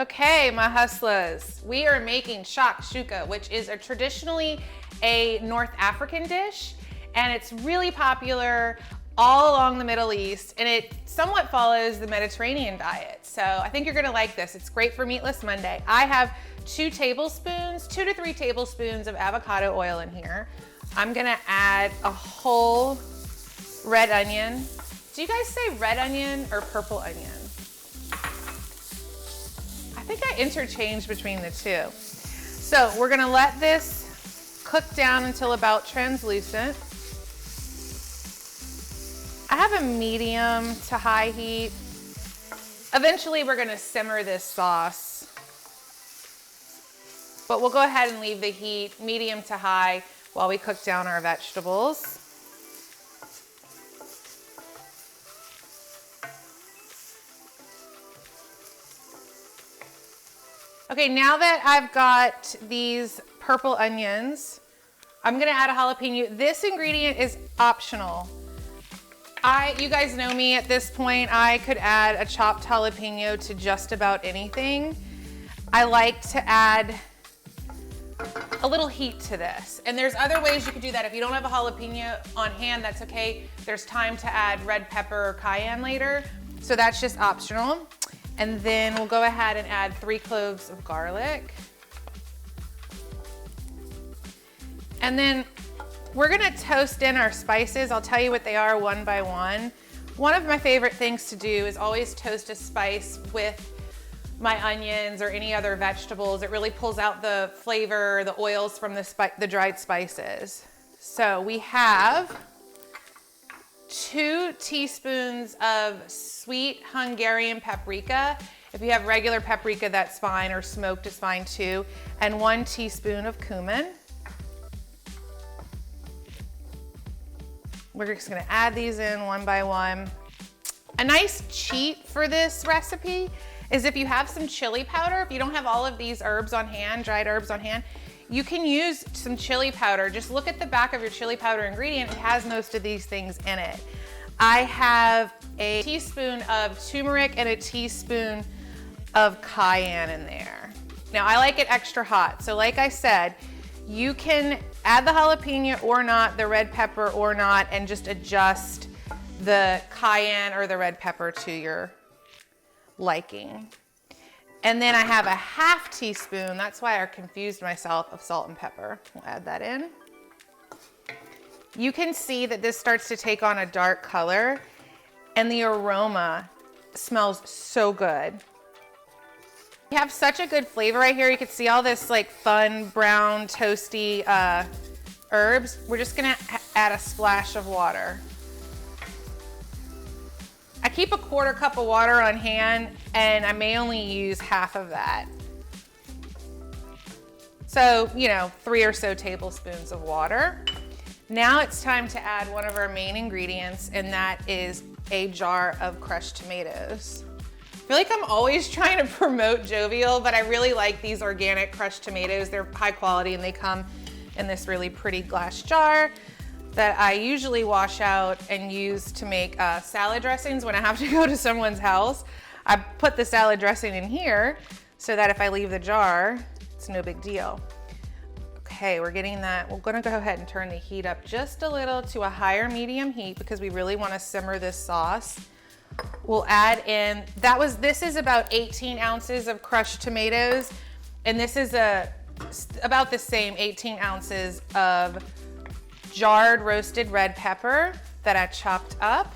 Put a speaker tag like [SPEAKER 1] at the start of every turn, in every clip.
[SPEAKER 1] Okay, my hustlers, we are making shakshuka, which is traditionally a North African dish, and it's really popular all along the Middle East, and it somewhat follows the Mediterranean diet. So I think you're gonna like this. It's great for Meatless Monday. I have 2 to 3 tablespoons of avocado oil in here. I'm gonna add a whole red onion. Do you guys say red onion or purple onion? I think I interchange between the two. So we're gonna let this cook down until about translucent. I have a medium to high heat. Eventually we're gonna simmer this sauce, but we'll go ahead and leave the heat medium to high while we cook down our vegetables. Okay, now that I've got these purple onions, I'm gonna add a jalapeno. This ingredient is optional. You guys know me at this point. I could add a chopped jalapeno to just about anything. I like to add a little heat to this. And there's other ways you could do that. If you don't have a jalapeno on hand, that's okay. There's time to add red pepper or cayenne later. So that's just optional. And then we'll go ahead and add 3 cloves of garlic. And then we're gonna toast in our spices. I'll tell you what they are one by one. One of my favorite things to do is always toast a spice with my onions or any other vegetables. It really pulls out the flavor, the oils from the dried spices. So we have 2 teaspoons of sweet Hungarian paprika. If you have regular paprika, that's fine, or smoked is fine too. And 1 teaspoon of cumin. We're just gonna add these in one by one. A nice cheat for this recipe is if you have some chili powder, if you don't have all of these herbs on hand, dried herbs on hand, you can use some chili powder. Just look at the back of your chili powder ingredient. It has most of these things in it. I have a teaspoon of turmeric and a teaspoon of cayenne in there. Now I like it extra hot. So like I said, you can add the jalapeno or not, the red pepper or not, and just adjust the cayenne or the red pepper to your liking. And then I have a ½ teaspoon, that's why I confused myself, of salt and pepper. We'll add that in. You can see that this starts to take on a dark color, and the aroma smells so good. We have such a good flavor right here. You can see all this like fun, brown, toasty herbs. We're just gonna add a splash of water. I keep a 1/4 cup of water on hand, and I may only use half of that. So, 3 or so tablespoons of water. Now it's time to add one of our main ingredients, and that is a jar of crushed tomatoes. I feel like I'm always trying to promote Jovial, but I really like these organic crushed tomatoes. They're high quality, and they come in this really pretty glass jar that I usually wash out and use to make salad dressings when I have to go to someone's house. I put the salad dressing in here so that if I leave the jar, it's no big deal. Okay, we're getting that. We're gonna go ahead and turn the heat up just a little to a higher medium heat because we really wanna simmer this sauce. We'll add in, this is about 18 ounces of crushed tomatoes, and this is about the same 18 ounces of jarred roasted red pepper that I chopped up.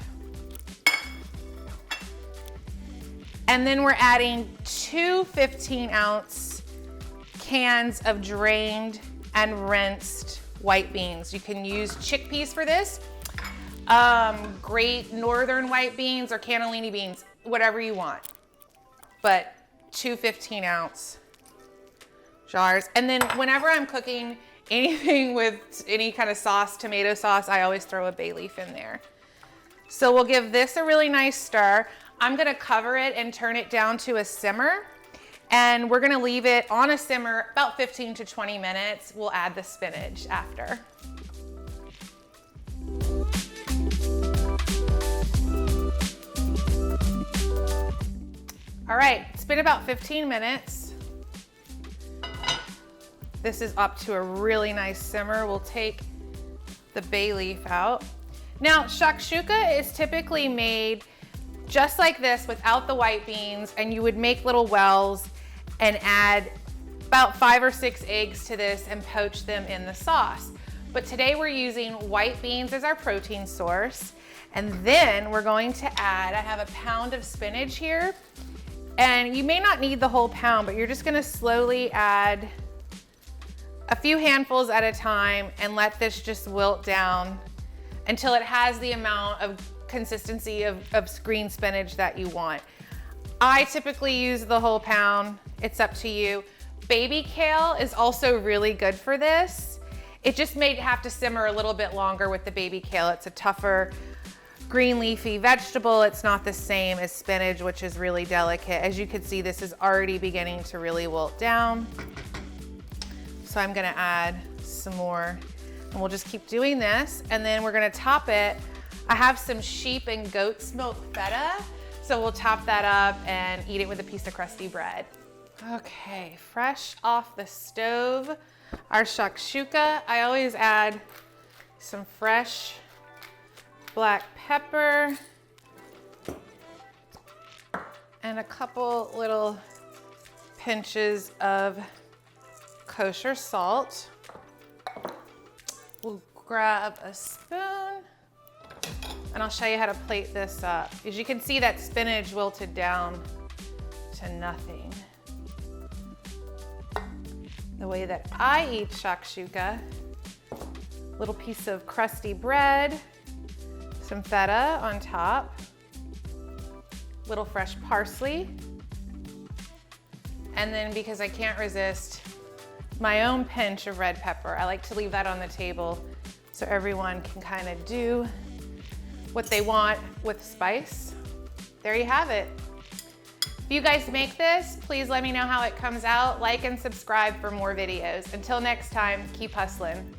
[SPEAKER 1] And then we're adding 2 15-ounce cans of drained and rinsed white beans. You can use chickpeas for this. Great northern white beans or cannellini beans, whatever you want. But 2 15-ounce jars. And then whenever I'm cooking anything with any kind of sauce, tomato sauce, I always throw a bay leaf in there. So we'll give this a really nice stir. I'm gonna cover it and turn it down to a simmer, and we're gonna leave it on a simmer about 15 to 20 minutes. We'll add the spinach after. All right, it's been about 15 minutes. This is up to a really nice simmer. We'll take the bay leaf out. Now, shakshuka is typically made just like this without the white beans, and you would make little wells and add about 5 or 6 eggs to this and poach them in the sauce. But today we're using white beans as our protein source. And then we're going to add, I have a pound of spinach here. And you may not need the whole pound, but you're just gonna slowly add a few handfuls at a time and let this just wilt down until it has the amount of consistency of green spinach that you want. I typically use the whole pound. It's up to you. Baby kale is also really good for this. It just may have to simmer a little bit longer with the baby kale. It's a tougher green leafy vegetable. It's not the same as spinach, which is really delicate. As you can see, this is already beginning to really wilt down. So I'm gonna add some more, and we'll just keep doing this. And then we're gonna top it. I have some sheep and goat's milk feta, so we'll top that up and eat it with a piece of crusty bread. Okay, fresh off the stove, our shakshuka. I always add some fresh black pepper and a couple little pinches of kosher salt. We'll grab a spoon and I'll show you how to plate this up. As you can see, that spinach wilted down to nothing. The way that I eat shakshuka, little piece of crusty bread, some feta on top, little fresh parsley, and then because I can't resist my own pinch of red pepper, I like to leave that on the table so everyone can kind of do what they want with spice. There you have it. If you guys make this, please let me know how it comes out. Like and subscribe for more videos. Until next time, keep hustling.